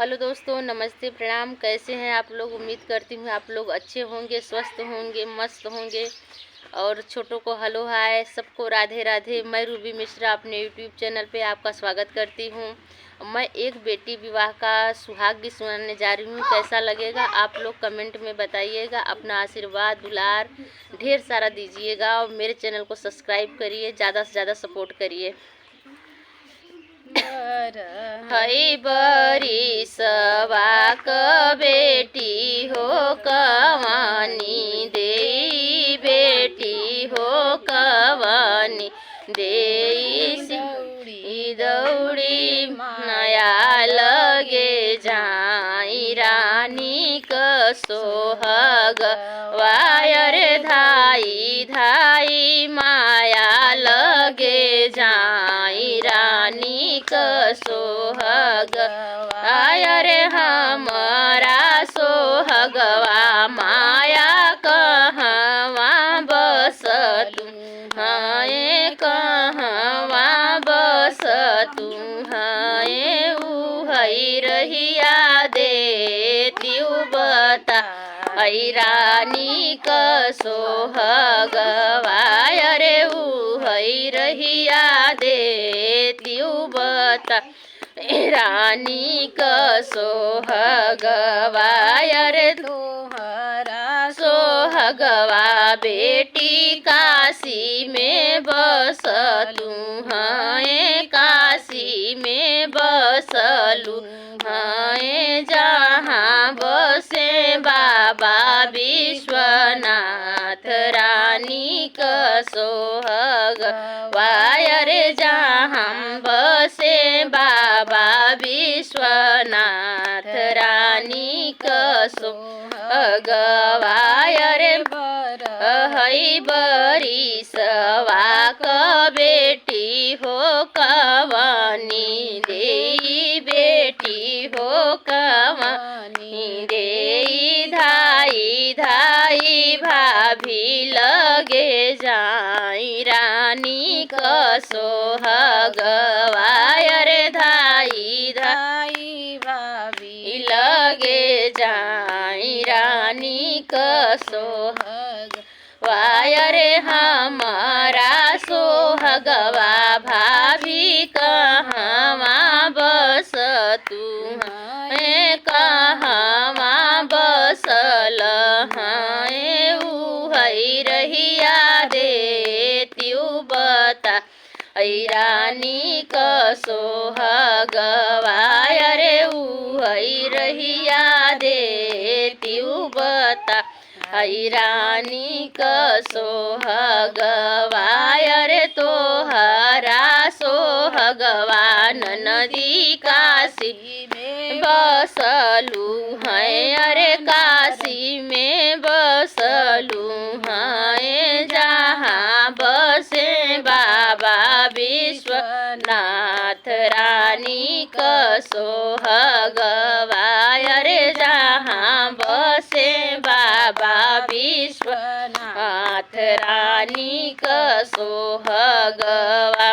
Hello दोस्तों, नमस्ते, प्रणाम। कैसे हैं आप लोग? उम्मीद करती हूँ आप लोग अच्छे होंगे, स्वस्थ होंगे, मस्त होंगे। और छोटों को हेलो हाय, सबको राधे राधे। मैं रूबी मिश्रा अपने यूट्यूब चैनल पे आपका स्वागत करती हूँ। मैं एक बेटी विवाह का सुहाग गीत सुनाने जा रही हूँ। कैसा लगेगा आप लोग कमेंट में बताइएगा। अपना आशीर्वाद दुलार ढेर सारा दीजिएगा और मेरे चैनल को सब्सक्राइब करिए, ज़्यादा से ज़्यादा सपोर्ट करिए। हई बरी सवाक बेटी हो कवानी दे, बेटी हो कवानी दे। दौड़ी नया लगे जाई रानी क सोहग वायर धाई धाई माया लगे जाई रानी क सोहग वायर हमारा सोहगवा माया कहवा बस तू हाय कहवा बस तू हाय उहई रहिया दे त्यू बता हई रानी क सोहग वायर उहई रहिया दे त्यू बता रानी क सोहग वायर तोहरा सोहगवा बेटी काशी में बसलू हैं, काशी में बसलू हैं, जहाँ बसे बाबा विश्वनाथ रानी क सोहग वायर जहाँ बसे बाबा विश्वनाथ रानी क सोहग वायर हई बरी सवाक बेटी हो कवानी दे, बेटी हो कवानी दे। धाई धाई भाभी लगे जाई रानी क सोहग वायर धाई धाई भाभी लगे जाई रानी क सोहग वायर हमारा सोहगवा भाभी कहवा बस तू है, कहवा बसल है उहई रहिया दे त्यू बता रानी क सोहग वायर उहई रहिया दे त्यू बता हई रानी क सोहग वायर तोहरा सोहगवा नदी काशी में बसलू हैं, अरे काशी में बसलू हैं, जहाँ बसे बाबा विश्वनाथ रानी क सोहग वायर जहाँ बसे बाबा विश्वनाथ रानी क सोहगवा।